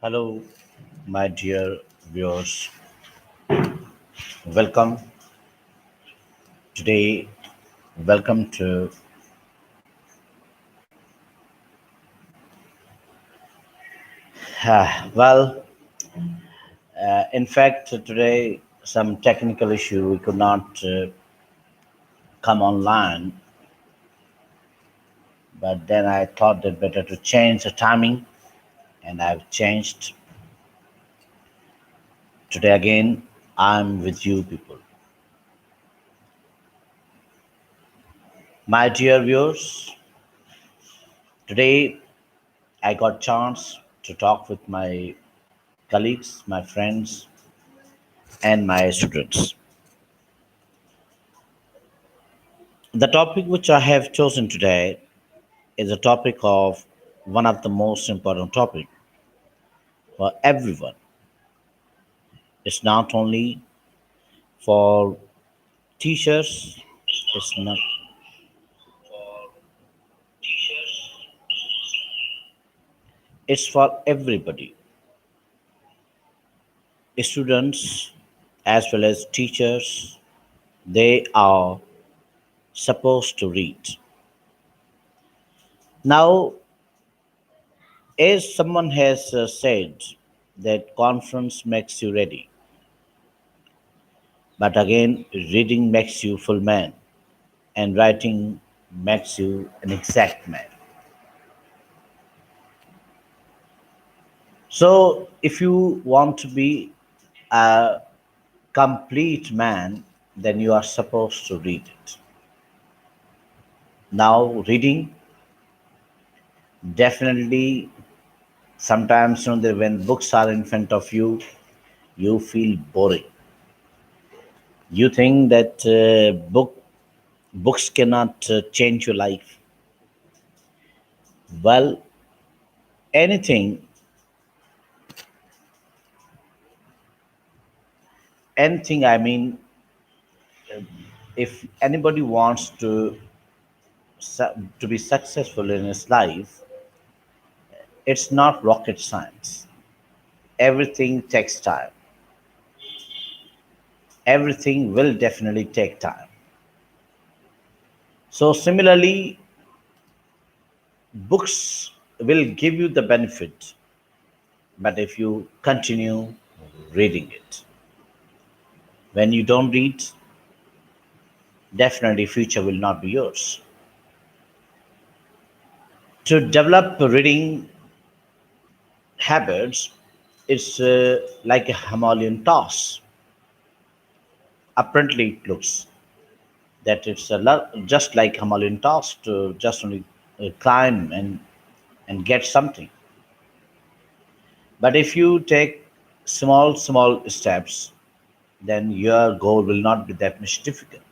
Hello, my dear viewers. Welcome today. Welcome to well. In fact, today some technical issue we could not come online, but then I thought that better to change the timing, and I've changed today again. I'm with you people, my dear viewers. Today I got chance to talk with my colleagues, my friends, and my students. The topic which I have chosen today is a topic of one of the most important topic for everyone. It's not only for teachers, it's not it's for everybody. Students as well as teachers, they are supposed to read. Now, as someone has said that conference makes you ready, but again, reading makes you full man, and writing makes you an exact man. So, if you want to be a complete man, then you are supposed to read it. Now, reading definitely sometimes when books are in front of you, you feel boring. You think that books cannot change your life. Well, anything, anything. I mean, if anybody wants to be successful in his life, it's not rocket science. Everything takes time. Everything will definitely take time. So, similarly, books will give you the benefit, but if you continue reading it, when you don't read, definitely future will not be yours. To develop reading habits, it's like a Himalayan toss. Apparently, it looks that it's just like Himalayan toss to just only climb and get something. But if you take small steps, then your goal will not be that much difficult.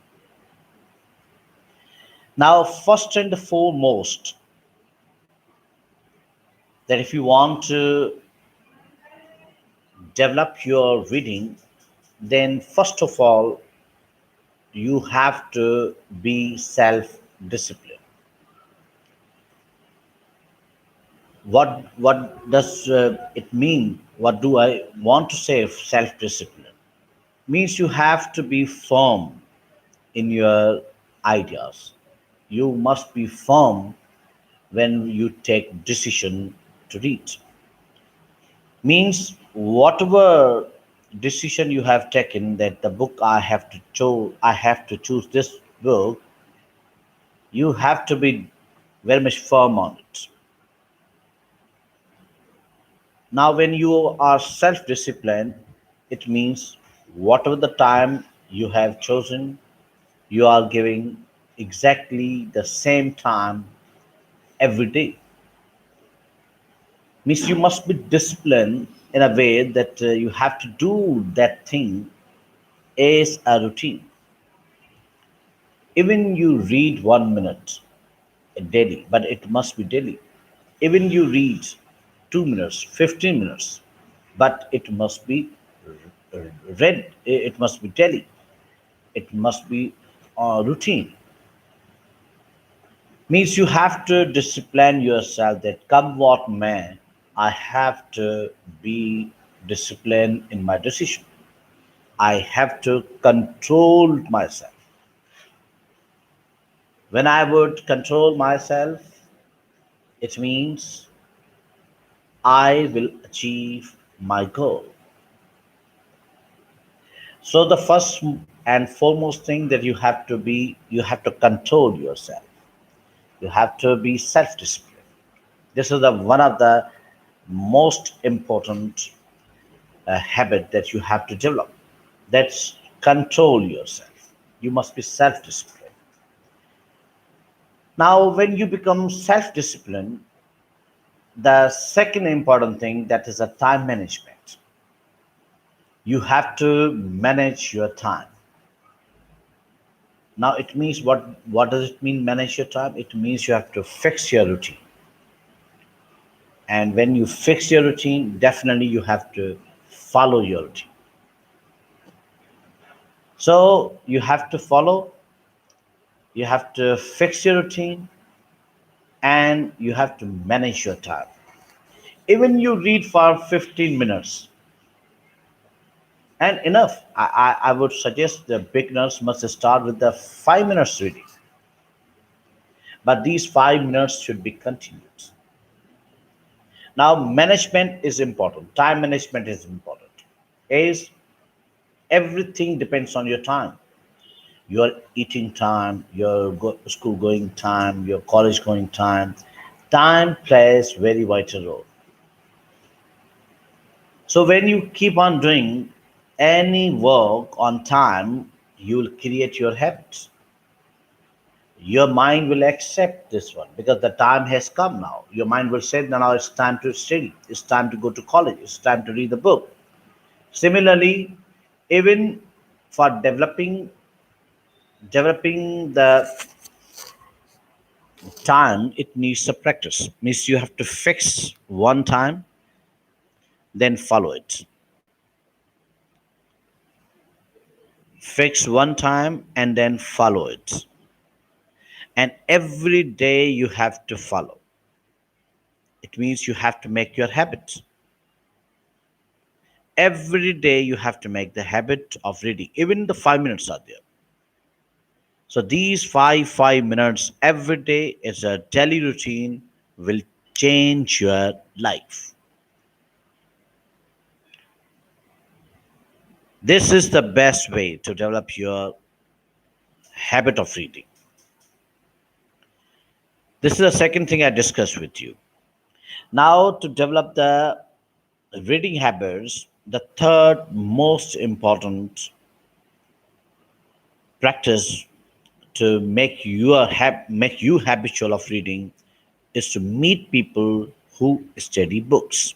Now, first and foremost, that if you want to develop your reading, then first of all, you have to be self disciplined. What does it mean? What do I want to say of self discipline? Means you have to be firm in your ideas. You must be firm when you take decision to read. Means whatever decision you have taken that the book I have to choose this book, you have to be very much firm on it. Now when you are self disciplined, it means whatever the time you have chosen, you are giving exactly the same time every day. Means you must be disciplined in a way that you have to do that thing as a routine. Even you read 1 minute daily, but it must be daily. Even you read 2 minutes, 15 minutes, but it must be read, it must be daily, it must be routine. Means you have to discipline yourself that come what may, I have to be disciplined in my decision. I have to control myself. When I would control myself, it means I will achieve my goal. So the first and foremost thing that you have to control yourself. You have to be self-disciplined. This is the one of the most important habit that you have to develop. That's control yourself. You must be self-disciplined. Now, when you become self-disciplined, the second important thing that is a time management. You have to manage your time. Now, it means what does it mean manage your time? It means you have to fix your routine. And when you fix your routine, definitely you have to follow your routine. So you have to follow, you have to fix your routine, and you have to manage your time. Even you read for 15 minutes and enough. I would suggest the beginners must start with the 5 minutes reading, but these 5 minutes should be continuous. Now, management is important. Time management is important. Is everything depends on your time. Your eating time, your school going time, your college going time. Time plays very vital role. So when you keep on doing any work on time, you will create your habits. Your mind will accept this one because the time has come now. Your mind will say, now it's time to study, it's time to go to college, it's time to read the book. Similarly, even for developing the time, it needs a practice. Means you have to fix one time, then follow it. Fix one time and then follow it. And every day you have to follow. It means you have to make your habit. Every day you have to make the habit of reading. Even the 5 minutes are there. So these five minutes every day is a daily routine will change your life. This is the best way to develop your habit of reading. This is the second thing I discussed with you. Now, to develop the reading habits, the third most important practice to make you habitual of reading is to meet people who study books.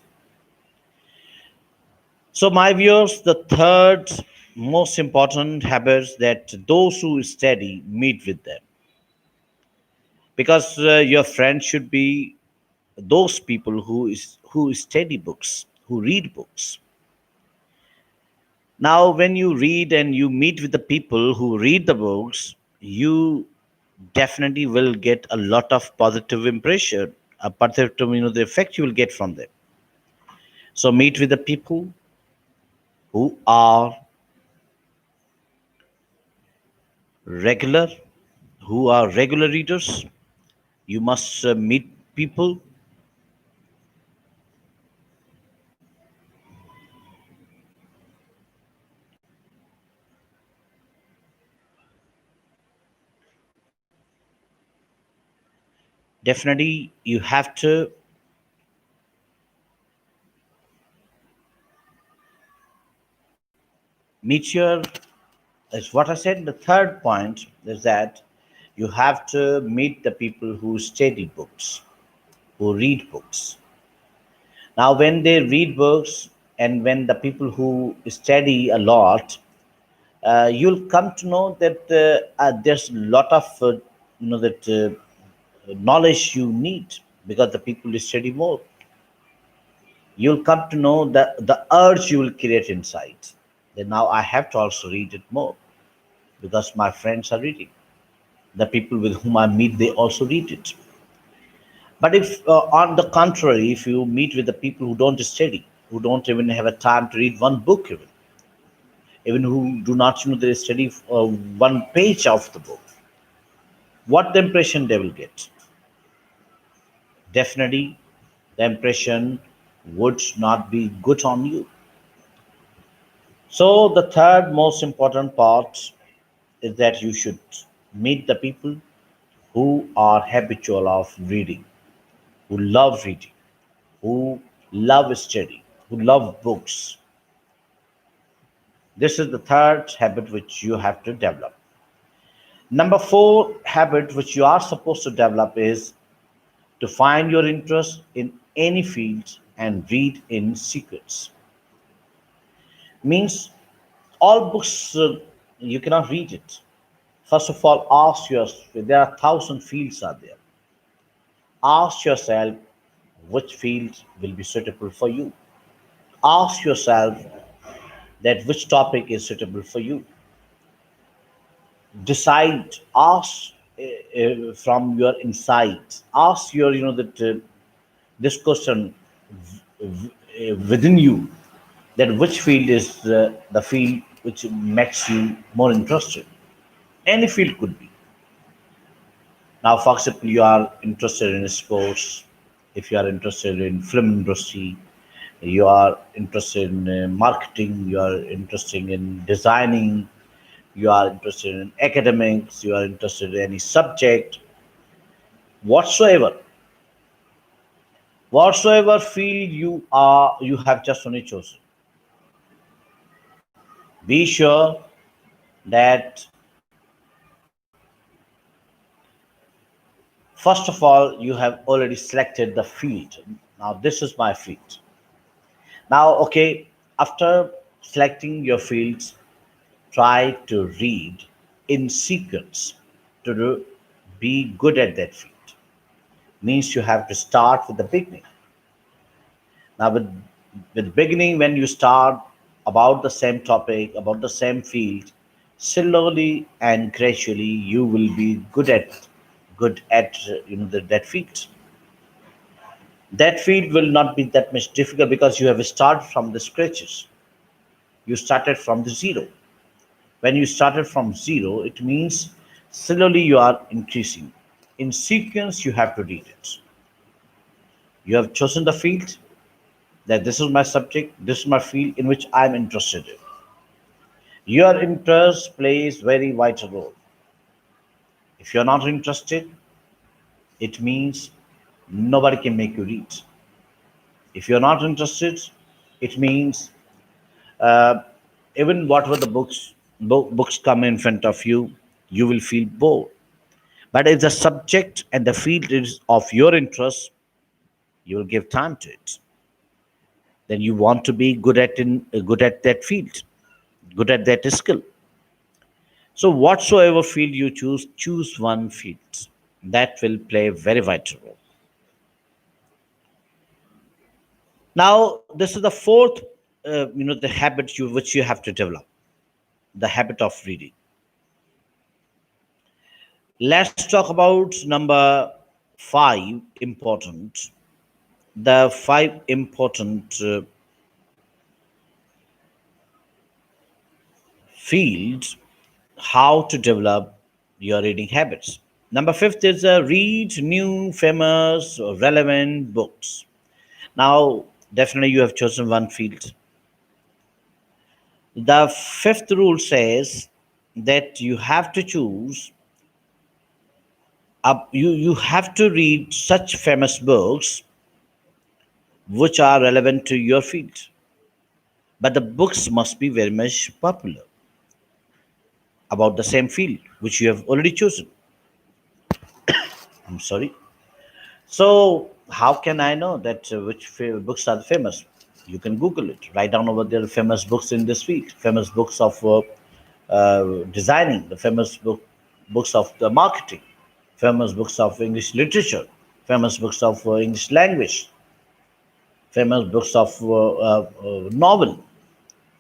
So, my viewers, the third most important habits that those who study meet with them because your friend should be those people who study books, who read books. Now, when you read and you meet with the people who read the books, you definitely will get a lot of positive impression, a positive, the effect you will get from them. So meet with the people who are regular, who are regular readers. You must meet people. Definitely, you have to meet your. As what I said, the third point is that you have to meet the people who study books, who read books. Now, when they read books and when the people who study a lot, you'll come to know that there's a lot of that knowledge you need because the people study more. You'll come to know that the urge you will create inside. Then now I have to also read it more because my friends are reading. The people with whom I meet, they also read it. But if, on the contrary, if you meet with the people who don't study, who don't even have a time to read one book, even who do not, they study one page of the book, what the impression they will get? Definitely, the impression would not be good on you. So the third most important part is that you should meet the people who are habitual of reading, who love reading, who love study, who love books. This is the third habit which you have to develop. Number four habit which you are supposed to develop is to find your interest in any field and read in secrets. Means all books you cannot read it. First of all, ask yourself. There are thousand fields are there. Ask yourself which field will be suitable for you. Ask yourself that which topic is suitable for you. Decide. Ask from your insight. Ask your that this question within you, that which field is the field which makes you more interested. Any field could be. Now, for example, you are interested in sports. If you are interested in film industry, you are interested in marketing, you are interested in designing, you are interested in academics, you are interested in any subject, whatsoever, whatsoever field you have just only chosen. Be sure that first of all you have already selected the field. Now this is my field. Now, okay, after selecting your fields, try to read in sequence to be good at that field. Means you have to start with the beginning. Now, with beginning, when you start about the same topic, about the same field, slowly and gradually you will be good at that field. That field will not be that much difficult because you have started from the scratches. You started from the zero. When you started from zero, it means slowly you are increasing. In sequence, you have to read it. You have chosen the field, that this is my subject, this is my field in which I am interested in. Your interest plays very vital role. If you're not interested, it means nobody can make you read. If you're not interested, it means uh, even whatever the books come in front of you, you will feel bored. But if the subject and the field is of your interest, you will give time to it. Then you want to be good at that field, good at that skill. So whatsoever field you choose, choose one field that will play a very vital role. Now this is the fourth, the habit which you have to develop, the habit of reading. Let's talk about number five important, the five important fields how to develop your reading habits. Number fifth is read new, famous, or relevant books. Now, definitely you have chosen one field. The fifth rule says that you have to choose you have to read such famous books which are relevant to your field. But the books must be very much popular about the same field which you have already chosen. I'm sorry. So, how can I know that which books are famous? You can Google it. Write down over there famous books in this field, famous books of designing, the books of the marketing, famous books of English literature, famous books of English language, famous books of novel,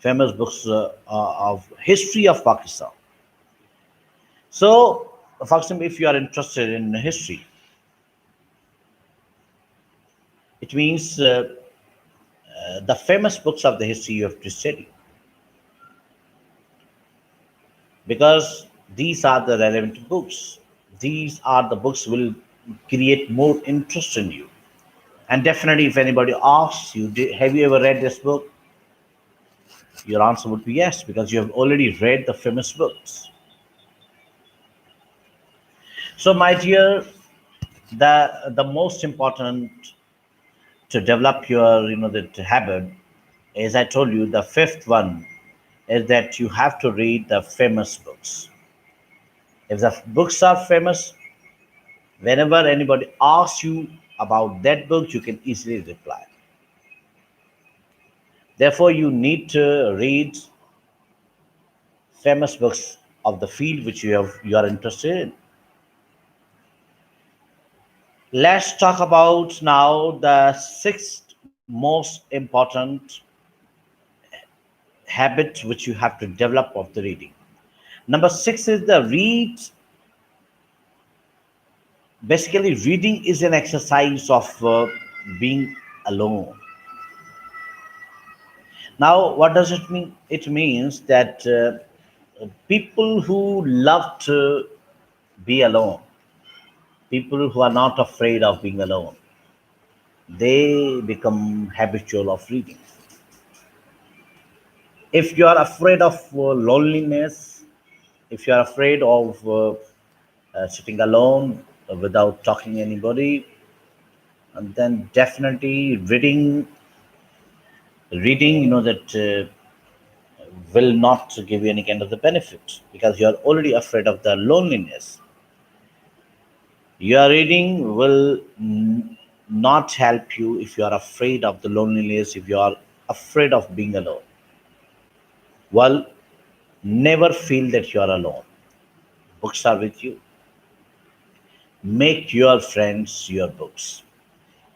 famous books of history of Pakistan. So, for example, if you are interested in history, It means the famous books of the history you have to study, because these are the relevant books. These are the books will create more interest in you. And definitely, if anybody asks you, have you ever read this book? Your answer would be yes, because you have already read the famous books. So, my dear, the most important to develop your the habit, as I told you, the fifth one is that you have to read the famous books. If the books are famous, whenever anybody asks you about that book, you can easily reply. Therefore, you need to read famous books of the field which you are interested in. Let's talk about now the sixth most important habit which you have to develop of the reading. Number six is the read. Basically, reading is an exercise of being alone. Now, what does it mean? It means that people who love to be alone, people who are not afraid of being alone, they become habitual of reading. If you are afraid of loneliness, if you are afraid of sitting alone without talking to anybody, and then definitely reading, that will not give you any kind of the benefit, because you are already afraid of the loneliness. Your reading will not help you if you are afraid of the loneliness, if you are afraid of being alone. Well, never feel that you are alone. Books are with you. Make your friends your books.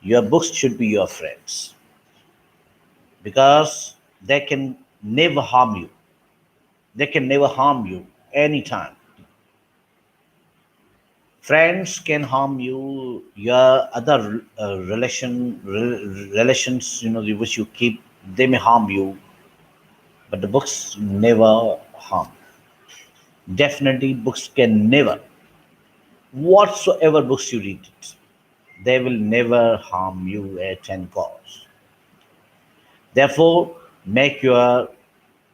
Your books should be your friends, because they can never harm you. They can never harm you anytime. Friends can harm you. Your other relations, which you keep, they may harm you, but the books never harm. Definitely, books can never, whatsoever books you read it, they will never harm you at any cost. Therefore, make your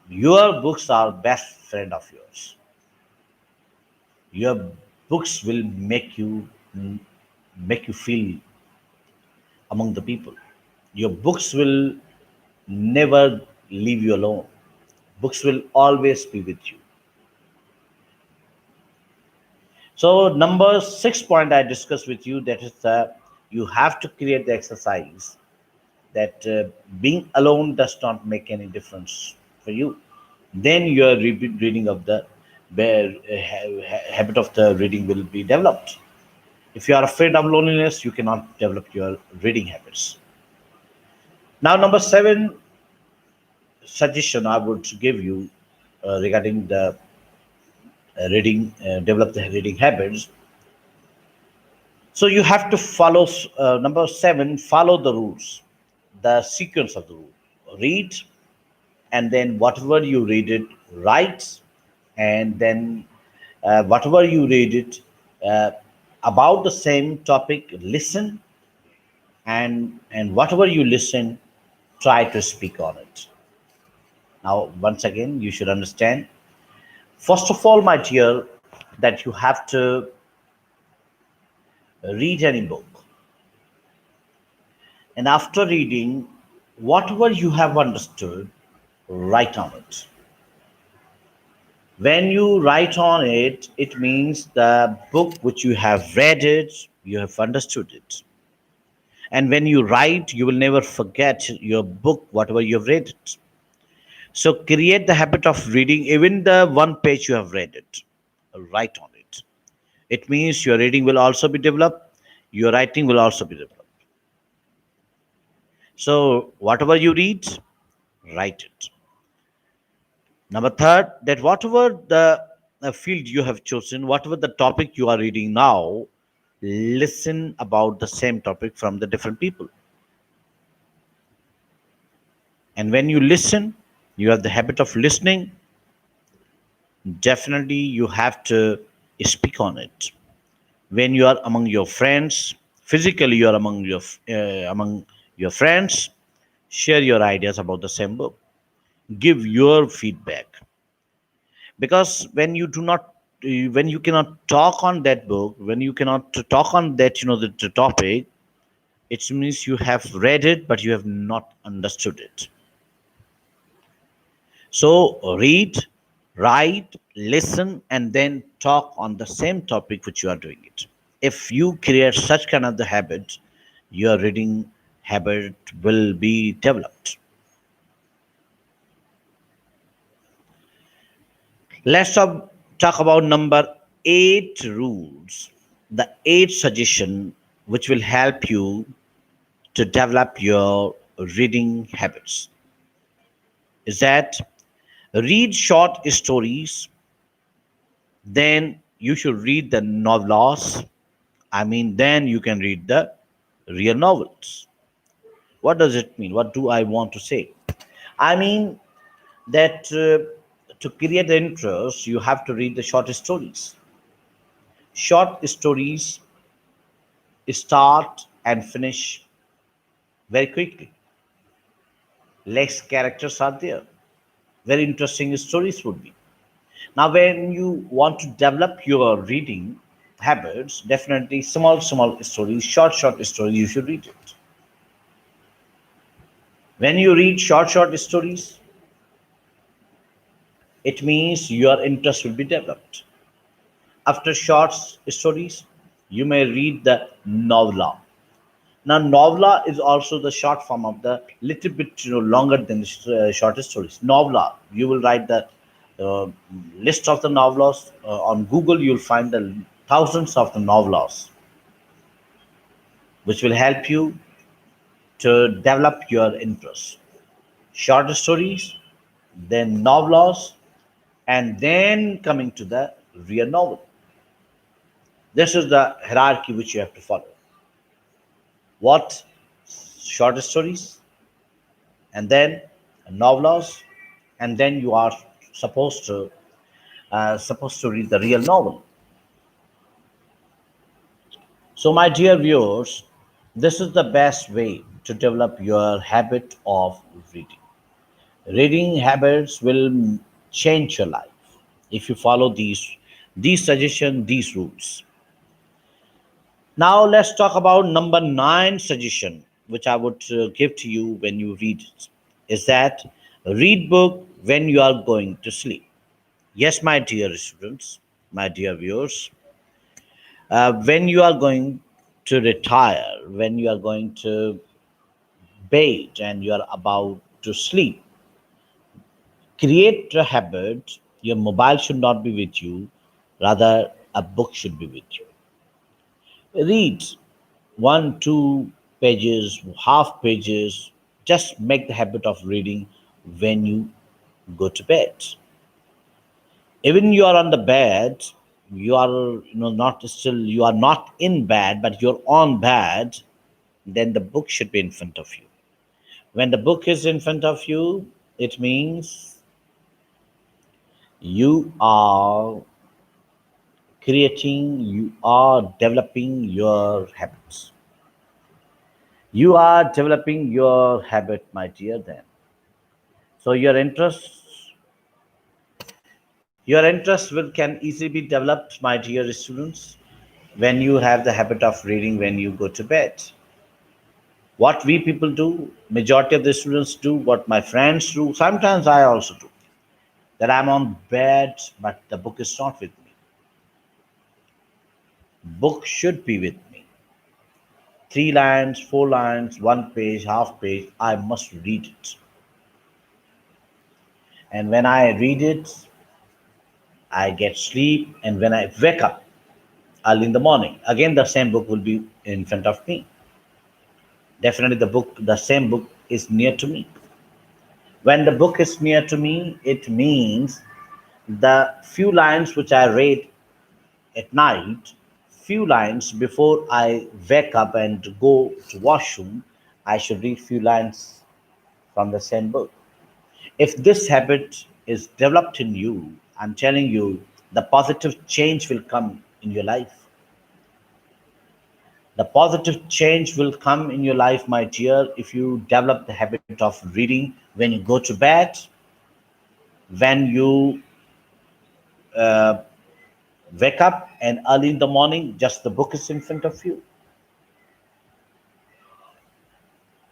books are best friend of yours. Your books will make you feel among the people. Your books will never leave you alone. Books will always be with you. So, number six point I discussed with you, that is you have to create the exercise that being alone does not make any difference for you. Then your reading of the habit of the reading will be developed. If you are afraid of loneliness, you cannot develop your reading habits. Now, number seven suggestion I would give you regarding the reading, develop the reading habits. So you have to follow number seven. Follow the rules, the sequence of the rule. Read, and then whatever you read it, write, and then whatever you read it uh, about the same topic, listen, and whatever you listen, try to speak on it. Now, once again, you should understand. First of all, my dear, that you have to read any book, and after reading, whatever you have understood, write on it. When you write on it, it means the book which you have read it, you have understood it. And when you write, you will never forget your book, whatever you have read it. So create the habit of reading even the one page you have read it. Write on it. It means your reading will also be developed, your writing will also be developed. So whatever you read, write it. Number third, that whatever the field you have chosen, whatever the topic you are reading now, listen about the same topic from the different people. And when you listen, you have the habit of listening, definitely you have to speak on it. When you are among your friends, physically you are among your friends, share your ideas about the same book, give your feedback, because when you do not when you cannot talk on that book, when you cannot talk on that, the topic, it means you have read it but you have not understood it. So read, write, listen, and then talk on the same topic which you are doing it. If you create such kind of the habit, your reading habit will be developed. Let's talk about number 8 rules, the 8 suggestion which will help you to develop your reading habits. Is that read short stories, then you should read the novellas. I mean, then you can read the real novels. What does it mean? What do I want to say? I mean that to create the interest, you have to read the short stories. Short stories start and finish very quickly. Less characters are there. Very interesting stories would be. Now, when you want to develop your reading habits, definitely small stories, short stories, you should read it. When you read short stories, it means your interest will be developed. After short stories, you may read the novella. Now, novella is also the short form of the little bit longer than the short stories. Novella, you will write the uh, list of the novellas on Google. You'll find the thousands of the novellas, which will help you to develop your interest. Short stories, then novellas, and then coming to the real novel. This is the hierarchy which you have to follow. What? Short stories, and then novellas, and then you are supposed to supposed to read the real novel. So, my dear viewers, this is the best way to develop your habit of reading. Reading habits will change your life if you follow these suggestions, these rules. Now let's talk about number 9 suggestion, which I would give to you when you read it. Is that read book when you are going to sleep? Yes, my dear students, my dear viewers, when you are going to retire, when you are going to bed and you are about to sleep, create a habit. Your mobile should not be with you, rather, a book should be with you. Read 1, 2 pages, half pages. Just make the habit of reading when you go to bed. Even you are on the bed, you are not still, you are not in bed, but you're on bed. Then the book should be in front of you. When the book is in front of you, it means you are creating, you are developing your habits. You are developing your habit, my dear, then. So your interest will can easily be developed, my dear students, when you have the habit of reading when you go to bed. What we people do, majority of the students do, what my friends do, sometimes I also do, that I'm on bed, but the book is not with me. Book should be with me. 3 lines, 4 lines, 1 page, half page, I must read it. And when I read it, I get sleep. And when I wake up early in the morning, again the same book will be in front of me. Definitely the same book is near to me. When the book is near to me, it means the few lines which I read at night, few lines before I wake up and go to washroom, I should read few lines from the same book. If this habit is developed in you, I'm telling you, the positive change will come in your life. The positive change will come in your life, my dear, if you develop the habit of reading when you go to bed, when you uh, wake up, and early in the morning, just the book is in front of you.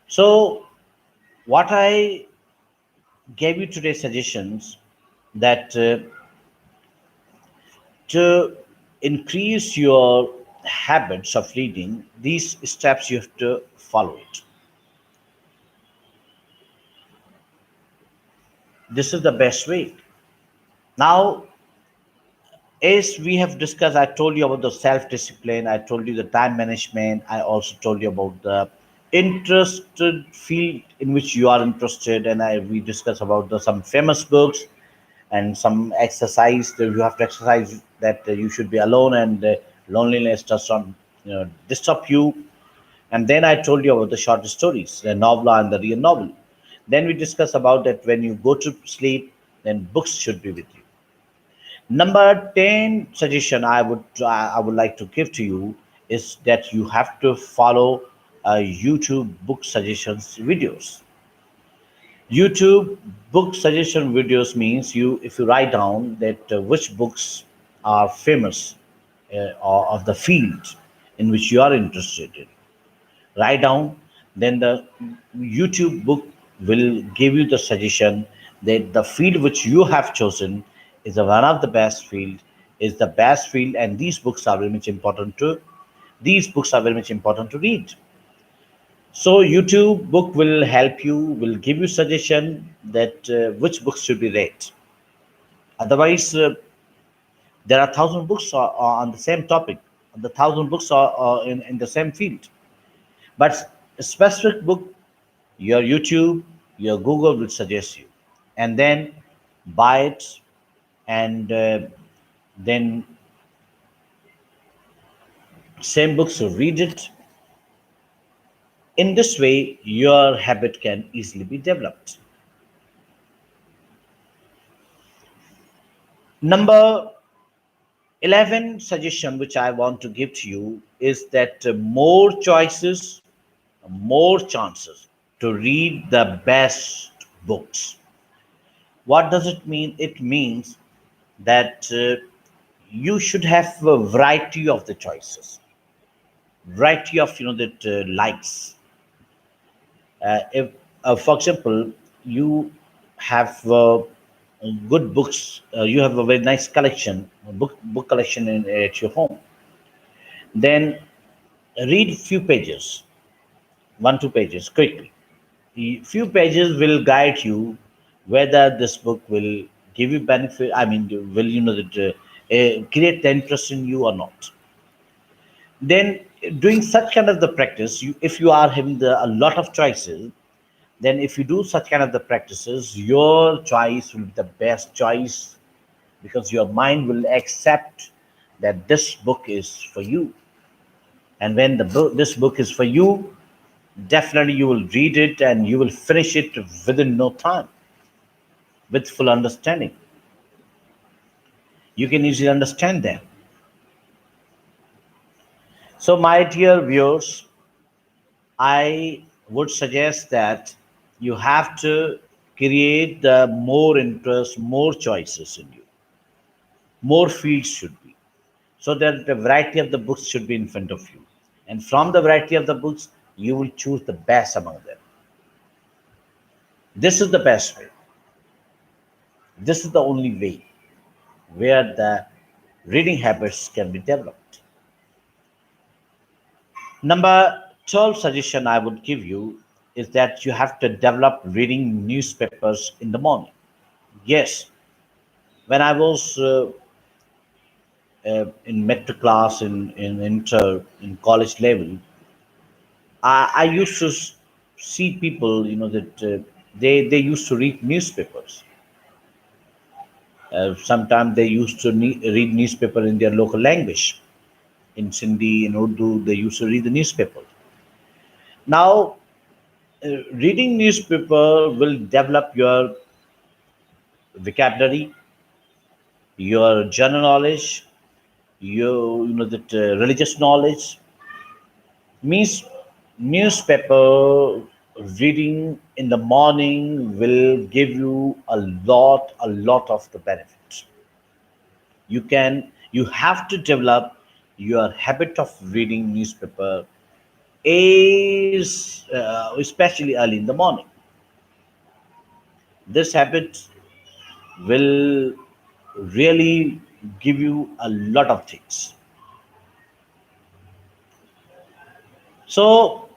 So, what I gave you today suggestions that to increase your habits of reading, these steps you have to follow it. This is the best way. Now, as we have discussed, I told you about the self discipline, I told you the time management, I also told you about the interested field in which you are interested, and we discussed about some famous books and some exercise that you have to exercise, that you should be alone, and loneliness does not disturb you. And then I told you about the short stories, the novella and the real novel. Then we discussed about that when you go to sleep, then books should be with you. Number 10 suggestion I would like to give to you is that you have to follow YouTube book suggestions videos. YouTube book suggestion videos means you if you write down that which books are famous or of the field in which you are interested in, write down, then the YouTube book will give you the suggestion that the field which you have chosen is one of the best field, is the best field, and these books are very much important to read. So YouTube book will help you, will give you suggestion that which books should be read. Otherwise, there are thousand books on the same topic. The thousand books are in the same field, but a specific book, your YouTube, your Google will suggest you, and then buy it, and then same books, so read it. In this way, your habit can easily be developed. Number 11 suggestion which I want to give to you is that more choices, more chances to read the best books. What does it mean? It means that you should have a variety of the choices, variety of that likes. If, for example, you have good books, you have a very nice collection, a book collection at your home. Then read few pages, 1 2 pages quickly. The few pages will guide you whether this book will give you benefit. I mean, will that create the interest in you or not. Then doing such kind of the practice, if you are having a lot of choices, then if you do such kind of the practices, your choice will be the best choice, because your mind will accept that this book is for you. And when this book is for you, definitely you will read it and you will finish it within no time with full understanding. You can easily understand them. So, my dear viewers, I would suggest that you have to create the more interest, more choices in you, more fields should be, so that the variety of the books should be in front of you. And from the variety of the books, you will choose the best among them. This is the best way. This is the only way where the reading habits can be developed. Number 12 suggestion I would give you is that you have to develop reading newspapers in the morning. Yes, when I was in metro class in college level, I used to see people, that they used to read newspapers. Sometimes they used to read newspaper in their local language. In Sindhi, in Urdu, they used to read the newspaper. Now, Reading newspaper will develop your vocabulary, your general knowledge, your that religious knowledge. Means newspaper reading in the morning will give you a lot of the benefits. You have to develop your habit of reading newspaper is especially early in the morning. This habit will really give you a lot of things. So,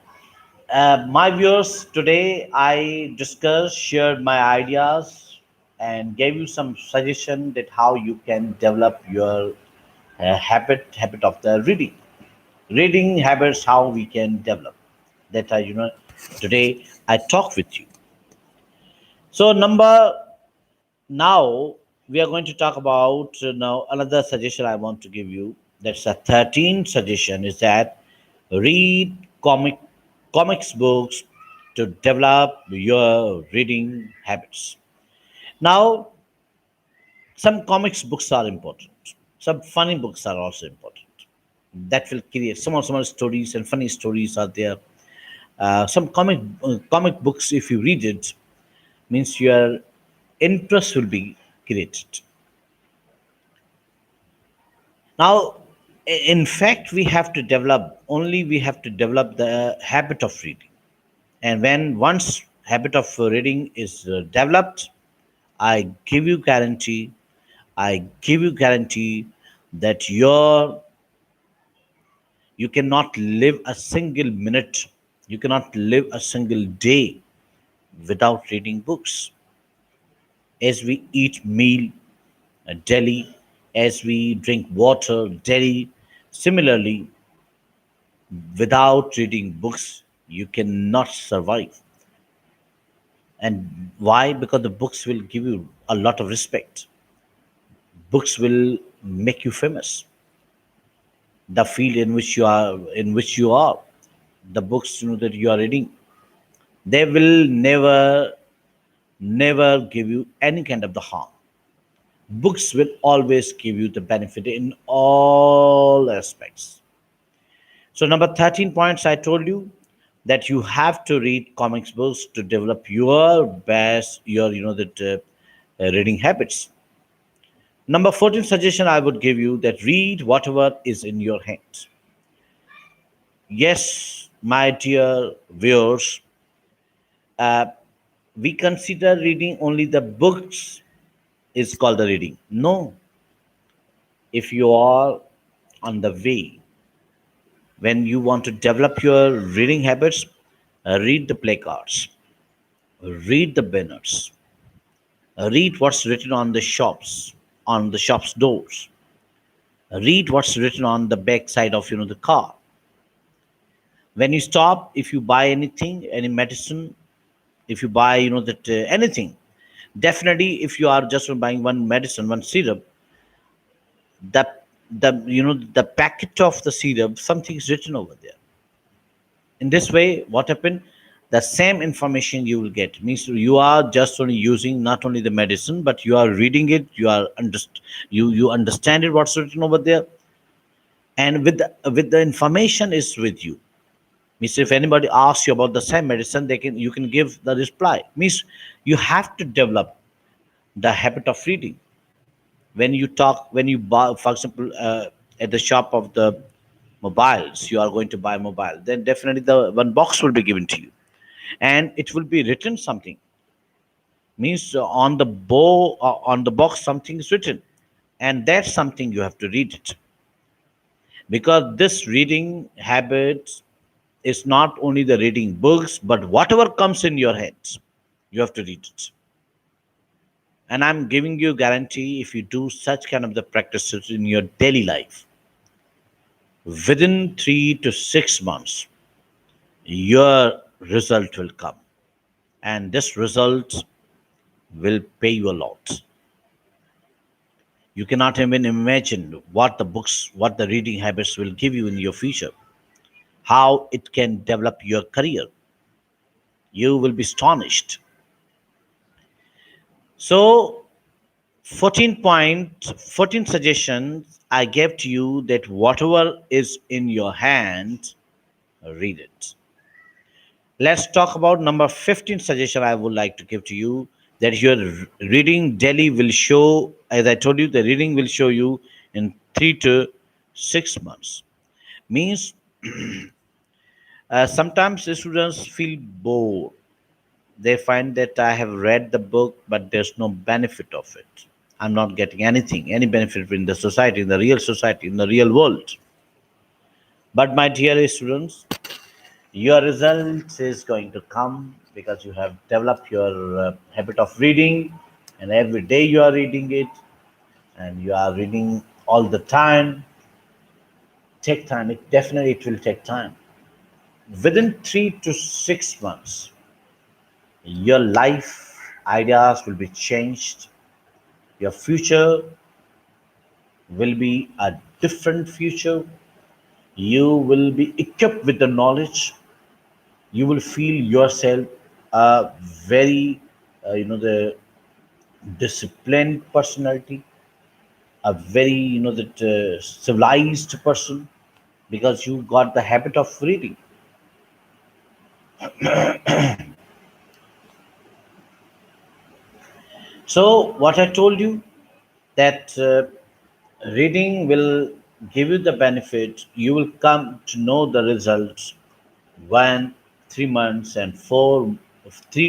my viewers, today I discussed, shared my ideas, and gave you some suggestion that how you can develop your habit of the reading habits, how we can develop that. Today I talk with you. So, number now we are going to talk about now another suggestion I want to give you. That's a 13th suggestion is that read comics books to develop your reading habits. Now, some comics books are important. Some funny books are also important. That will create some stories and funny stories are there. Some comic books, if you read it, means your interest will be created. Now, in fact, we have to develop the habit of reading. And when once habit of reading is developed, I give you guarantee, I give you guarantee that you cannot live a single minute, you cannot live a single day without reading books. As we eat meal daily, as we drink water daily, similarly, without reading books, you cannot survive. And why? Because the books will give you a lot of respect. Books will make you famous. The field in which you are, the books that you are reading, they will never give you any kind of the harm. Books will always give you the benefit in all aspects. So number 13 points I told you that you have to read comics books to develop your best your that reading habits. Number 14 suggestion I would give you that read whatever is in your hands. Yes, my dear viewers, uh, we consider reading only the books is called the reading. No, if you are on the way, when you want to develop your reading habits, read the placards, read the banners, read what's written on the shops doors, read what's written on the back side of the car. When you stop, if you buy anything, any medicine, if you buy that anything, definitely if you are just buying one medicine, one syrup, the the packet of the syrup, something is written over there. In this way, what happened? The same information you will get means you are just only using not only the medicine, but you are reading it, you understand it what's written over there, and with the information is with you. Means if anybody asks you about the same medicine, you can give the reply. Means you have to develop the habit of reading. When you buy, for example, at the shop of the mobiles, you are going to buy a mobile, then definitely the one box will be given to you, and it will be written something. Means on the box something is written, and that's something you have to read it, because this reading habit is not only the reading books, but whatever comes in your hands, you have to read it. And I'm giving you guarantee, if you do such kind of the practices in your daily life, within 3 to 6 months, your result will come. And this result will pay you a lot. You cannot even imagine what the reading habits will give you in your future, how it can develop your career. You will be astonished. So 14 suggestions I gave to you, that whatever is in your hand, read it. Let's talk about number 15 suggestion I would like to give to you, that your reading daily will show, as I told you, the reading will show you in 3 to 6 months. Means sometimes the students feel bored. They find that I have read the book, but there's no benefit of it. I'm not getting anything, any benefit in the society, in the real society, in the real world. But my dear students, your results is going to come because you have developed your habit of reading, and every day you are reading it, and you are reading all the time. Take time. It definitely it will take time. Within 3 to 6 months, your life ideas will be changed. Your future will be a different future. You will be equipped with the knowledge. You will feel yourself a very, the disciplined personality, a very, that civilized person, because you got the habit of reading. So what I told you, that reading will give you the benefit. You will come to know the results when 3 months and 3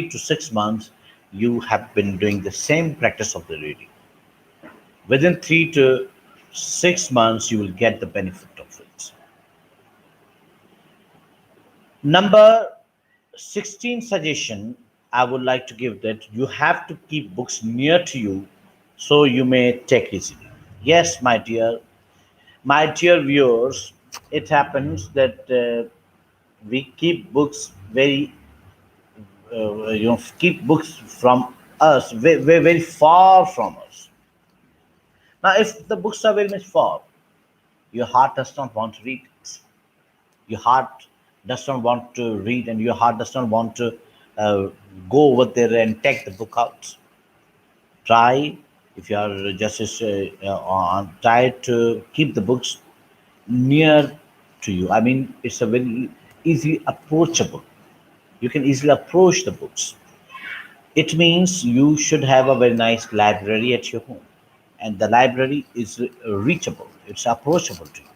to 6 months you have been doing the same practice of the reading. Within 3 to 6 months you will get the benefit of it. Number 16 suggestion I would like to give, that you have to keep books near to you so you may take easily. Yes, my dear viewers, it happens that we keep books very, keep books from us, very, very, very far from us. Now, if the books are very much far, your heart does not want to read it. Your heart does not want to read, and your heart does not want to uh, go over there and take the book out. Try, if you are just try to keep the books near to you. I mean, it's a very easily approachable. You can easily approach the books. It means you should have a very nice library at your home, and the library is reachable. It's approachable to you.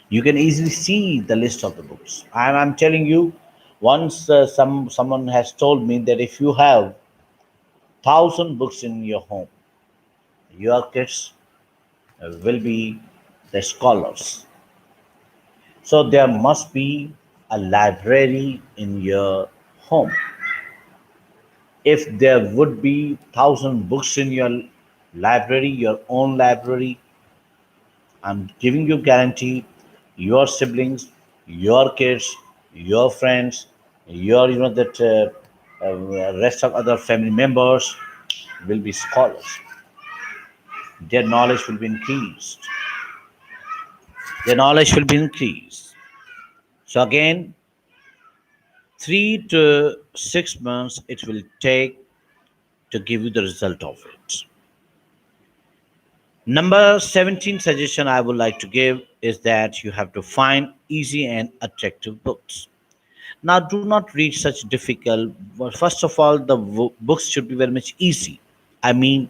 You can easily see the list of the books. I'm telling you, once someone has told me that if you have 1,000 books in your home, your kids will be the scholars. So there must be a library in your home. If there would be 1,000 books in your library, your own library, I'm giving you guarantee, your siblings, your kids, your friends, your that rest of other family members will be scholars. Their knowledge will be increased. Their knowledge will be increased. So again, 3 to 6 months it will take to give you the result of it. Number 17 suggestion I would like to give is that you have to find easy and attractive books. Now, do not read such difficult. Well, first of all, the books should be very much easy. I mean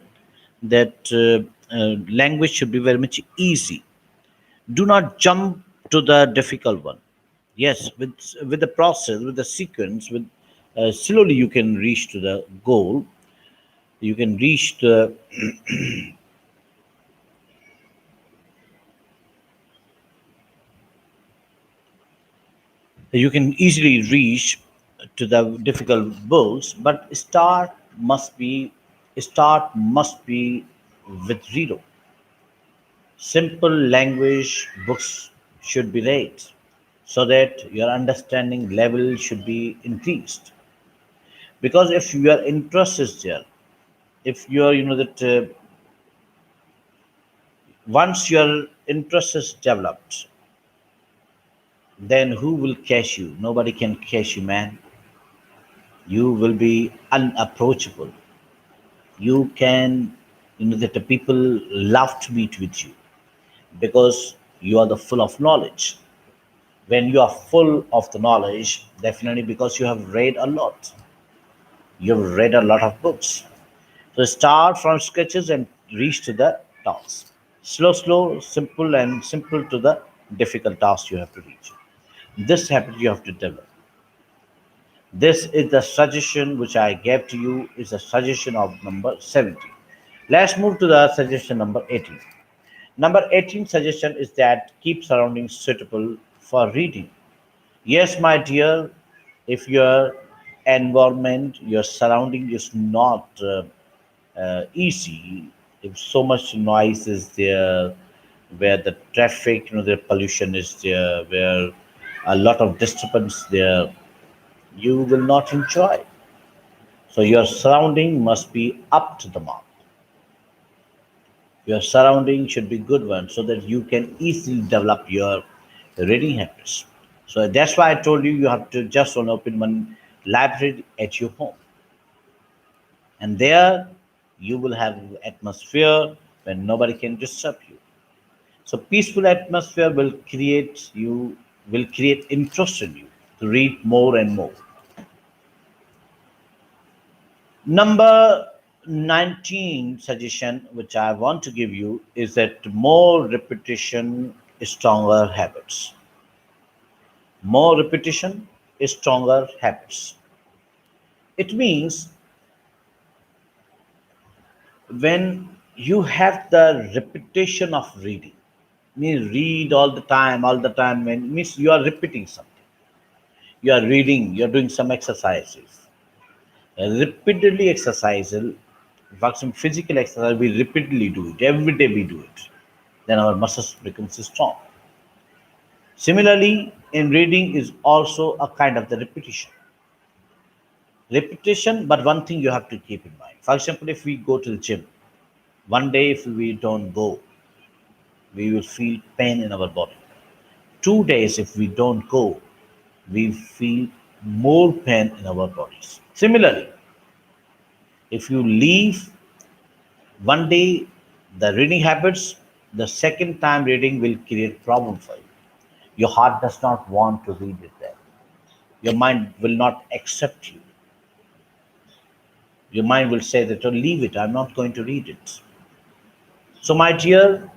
that language should be very much easy. Do not jump to the difficult one. Yes, with the process, with the sequence, with slowly you can reach to the goal. You can reach the you can easily reach to the difficult books, but start must be with zero. Simple language books should be read so that your understanding level should be increased. Because if your interest is there, if you're that once your interest is developed, then who will catch you? Nobody can catch you, man. You will be unapproachable. You can, that the people love to meet with you because you are the full of knowledge. When you are full of the knowledge, definitely because you have read a lot. You've read a lot of books. So start from sketches and reach to the task. Slow, simple, and simple to the difficult task you have to reach. This habit you have to develop. This is the suggestion which I gave to you is a suggestion of number 70. Let's move to the suggestion number 18. Number 18 suggestion is that keep surroundings suitable for reading. Yes, my dear, if your environment, your surrounding is not easy, if so much noise is there, where the traffic, the pollution is there, where a lot of disturbance there, you will not enjoy. So your surrounding must be up to the mark. Your surrounding should be good one so that you can easily develop your reading habits. So that's why I told you you have to just open one library at your home, and there you will have atmosphere when nobody can disturb you. So peaceful atmosphere will create interest in you to read more and more. Number 19 suggestion which I want to give you is that more repetition is stronger habits. More repetition is stronger habits. It means when you have the repetition of reading, means read all the time, when means you are repeating something. You are reading, you are doing some exercises. Repeatedly exercise, work some physical exercise, we repeatedly do it. Every day we do it. Then our muscles becomes strong. Similarly, in reading is also a kind of the repetition. Repetition, but one thing you have to keep in mind. For example, if we go to the gym, one day if we don't go, we will feel pain in our body. 2 days if we don't go, we feel more pain in our bodies. Similarly, if you leave one day the reading habits, the second time reading will create problem for you. Your heart does not want to read it there. Your mind will not accept you. Your mind will say that, oh, leave it, I'm not going to read it. So, my dear,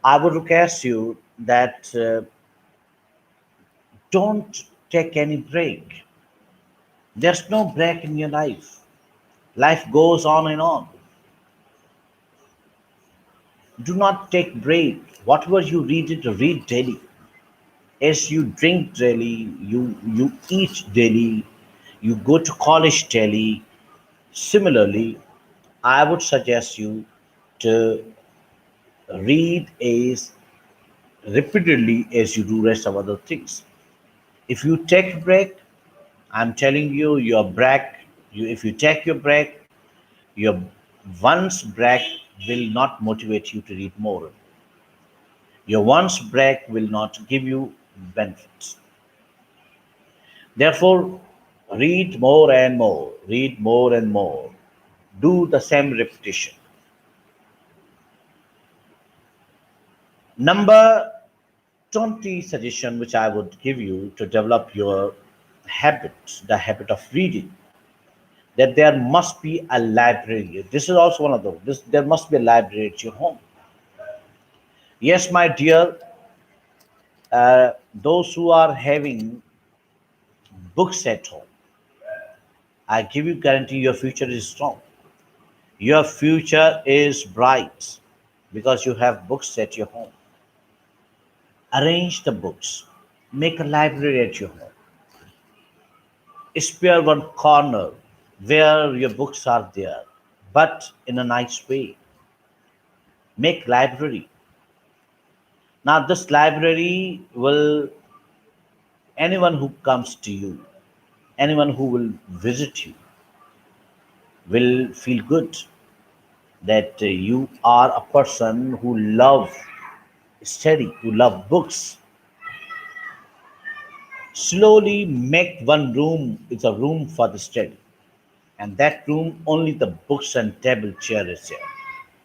I would request you that don't take any break. There's no break in your life. Life goes on and on. Do not take break. Whatever you read it, read daily. As you drink daily, you eat daily, you go to college daily. Similarly, I would suggest you to read as repeatedly as you do rest of other things. If you take a break, I'm telling you, your break, if you take your break, your once break will not motivate you to read more. Your once break will not give you benefits. Therefore, read more and more, read more and more. Do the same repetition. Number 20 suggestion which I would give you to develop your habit, the habit of reading, that there must be a library. This is also one of those. There must be a library at your home. Yes, my dear, those who are having books at home, I give you guarantee your future is strong. Your future is bright because you have books at your home. Arrange the books. Make a library at your home. Spare one corner where your books are there, but in a nice way. Make library. Now this library will, anyone who comes to you, anyone who will visit you will feel good that you are a person who love study, who love books. Slowly make one room is a room for the study, and that room only the books and table chair is there.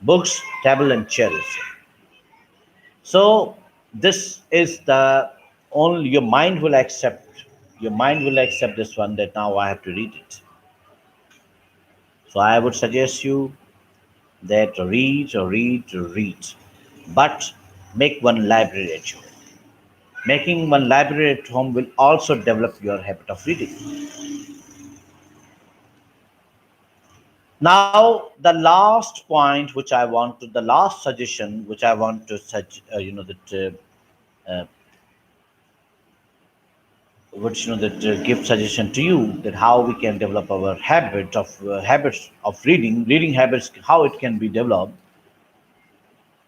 Books, table, and chair is there. So this is the only your mind will accept. Your mind will accept this one that now I have to read it. So I would suggest you that read or read or read, but make one library at home. Making one library at home will also develop your habit of reading. Now, the last point which I want to, the last suggestion which I want to, that which that give suggestion to you that how we can develop our habits of reading habits, how it can be developed.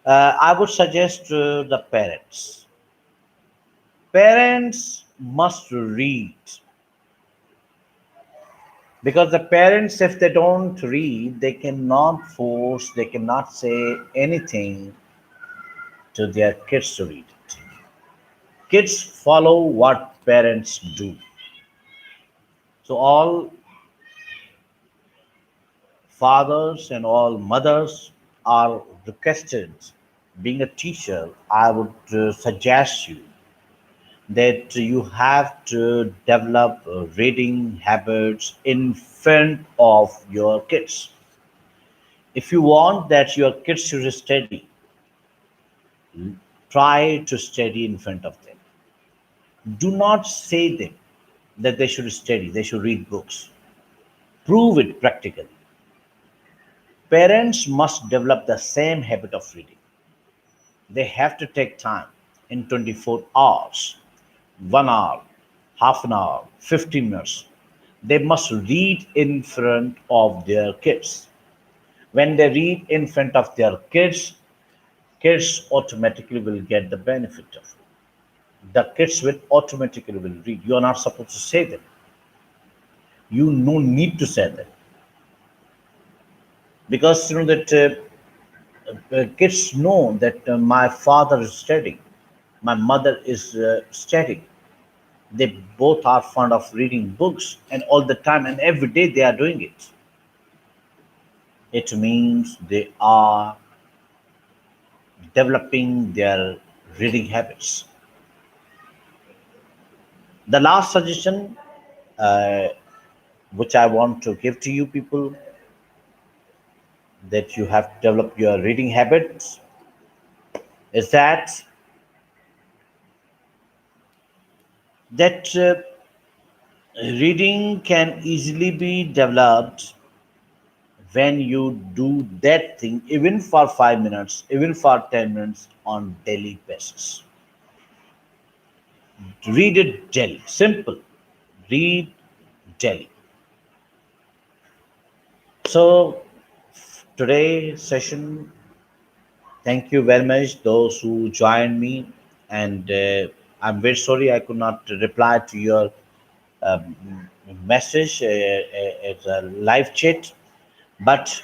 I would suggest the parents must read, because the parents, if they don't read, they cannot force, they cannot say anything to their kids to read it. Kids follow what parents do. So all fathers and all mothers are requested. Being a teacher, I would suggest you that you have to develop reading habits in front of your kids. If you want that your kids should study, try to study in front of them. Do not say them that they should study, they should read books. Prove it practically. Parents must develop the same habit of reading. They have to take time in 24 hours, 1 hour, half an hour, 15 minutes. They must read in front of their kids. When they read in front of their kids, kids automatically will get the benefit of it. The kids will automatically will read. You are not supposed to say them. You no need to say them, because you know that kids know that my father is studying, my mother is studying. They both are fond of reading books, and all the time and every day they are doing it. It means they are developing their reading habits. The last suggestion uh, which I want to give to you people, that you have to develop your reading habits, is that reading can easily be developed when you do that thing even for 5 minutes, even for 10 minutes on daily basis. Read it daily. Simple. Read daily. So today session, thank you very much those who joined me, and I'm very sorry I could not reply to your um, message as a live chat, but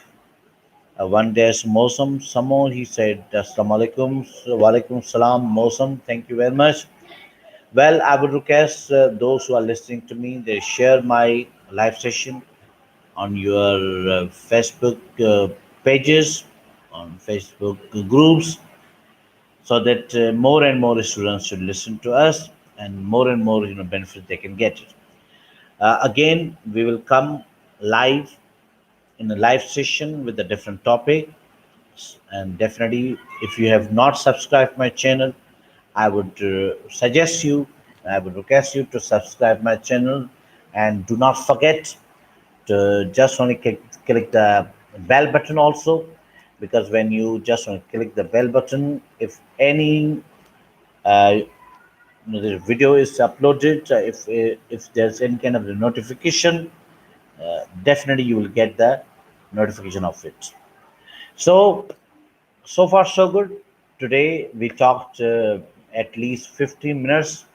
one day's Mosam Samo, he said, Assalamu alaikum, walaikum salam, Mosam, thank you very much. Well, I would request those who are listening to me, they share my live session on your Facebook pages, on Facebook groups, so that more and more students should listen to us, and more benefit they can get it. Again, we will come live in a live session with a different topic, and definitely, if you have not subscribed my channel, I would suggest you, I would request you to subscribe my channel, and do not forget to just only click the bell button also, because when you just only click the bell button, if any the video is uploaded, if there's any kind of a notification, definitely you will get the notification of it. So so far so good. Today we talked at least 15 minutes,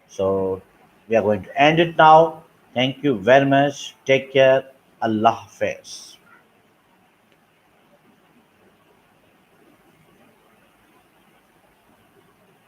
so we are going to end it now. Thank you very much. Take care. Allah Hafiz.